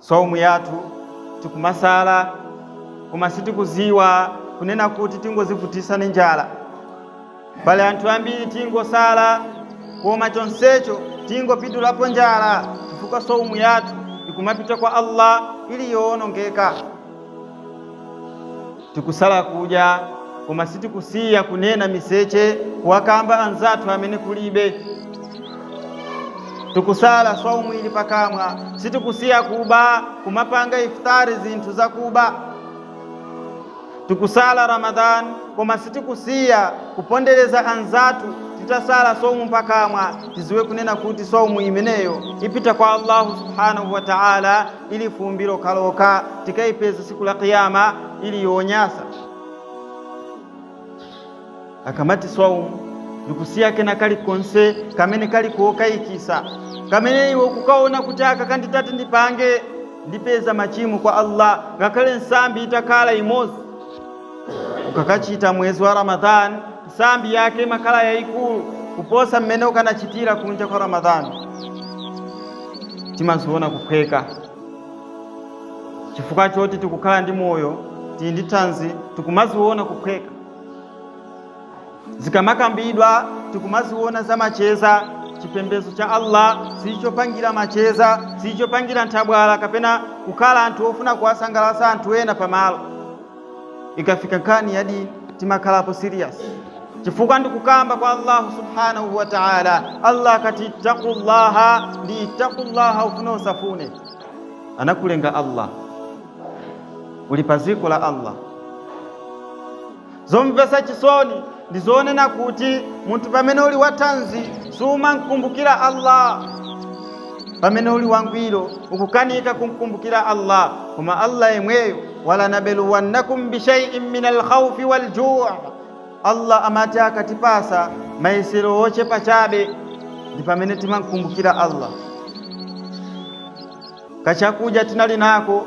saumu yatu tikumasala koma sitikuziwa kunena kuti tingozivutisa ni njala. Pale anthu ambiri tingosala koma chonsecho tingopitulapo njala chifukwa saumu yatu ikumapita kwa Allah ili yoonongeka. Tikusala kudya koma sitikusiya kunena miseche kuwakamba anzathu amene kulibe. Tikusala saumu ili pakamwa sitikusiya kuba kumapanga iftari zinthu za kuba. Tikusala Ramadhan koma sitikusiya kupondereza anzathu titasala saumu pakamwa tiziwe kunena kuti saumu imeneyo ipita kwa Allah subhanahu wa ta'ala ili fumbiro kaloka tikaipeza siku la kiyama ili yonyasa. Akamati saumu ndikusiya kena kali konse kamene kali kuokaikisa kamene iwe kukaona kutaka kanditati ndipange ndipeza machimu kwa Allah ngakale nsambi itakala imozi ukakachita mwezi wa Ramadhan nsambi yake makala ya ikulu kuposa mmene ukanachitira kunja kwa Ramadhan. Timaziona kuphweka chifukwa choti tikukhala ndi moyo tindi tanzi tikumaziona kuphweka. Zikamakambidwa tikumaziona za macheza chipembezo cha Allah sichopangira macheza sichopangira ntabwala kapena kukhala anthu ofuna kuwasangalasa anthu ena pamalo. Ikafika nkani yadi timakhalapo serious chifukwa ndikukamba kwa Allah subhanahu wa ta'ala. Allah kati ittaqullaha ndi ittaqullaha ufuna usafune anakulenga Allah ulipaziko la Allah. Zomvesa chisoni ndizonena kuti muntu pamene uli watanzi suma nkumbukira Allah, pamene uli wangwiro ukukanika kumkumbukira Allah. Koma Allah yemweyo wala nabeluwannakum bishai'in minal khawfi wal ju', Allah amati akatipasa maisiro oche pachabe ndi pamene timankumbukira Allah. Kachakuja tinali nako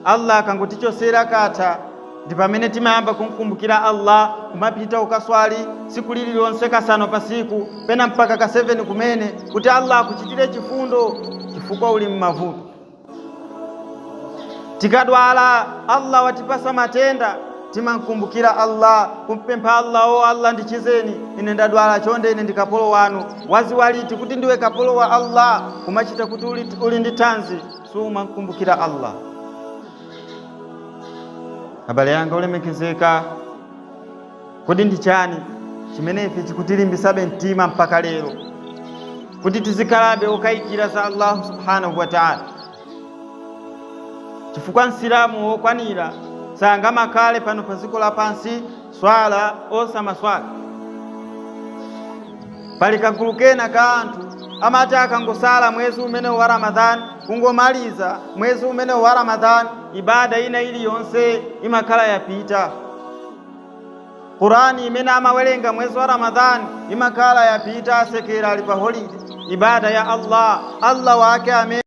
Allah akangutichosera kata ndi pamene timayamba kumkumbukira Allah kumapita ukaswali siku lililonse kasano pasiku pena mpaka ka 7 kumene kuti Allah akuchitire chifundo chifukwa uli mmavuto. Tikadwala Allah watipasa matenda timankumbukira Allah kumpempha Allah, o Allah ndichizeni ine ndadwala chonde ine ndikapolo wanu. Waziwaliti kuti ndiwe kapolo wa Allah kumachita kuti uli ndi tanzi suma nkumbukira Allah. Habari yanga ulemekezeka kodi ndi chani chimene ife chikutilimbisabe mtima mpaka lero kuti tizikalabe ukayikira za Allah subhanahu wa ta'ala. Chifukwa nsilamu wokwanira sanga makale pano paziko la pansi swala osama swala. Pali kagulu kena ka anthu amati akangosala mwezi umene wa Ramadhan kungomaliza mwezi umene wa Ramadhan ibada ina ili yonse imakhala yapita. Qur'ani imene amawerenga mwezi wa Ramadhan imakhala yapita asekera ali pa holiday. Ibada ya Allah wake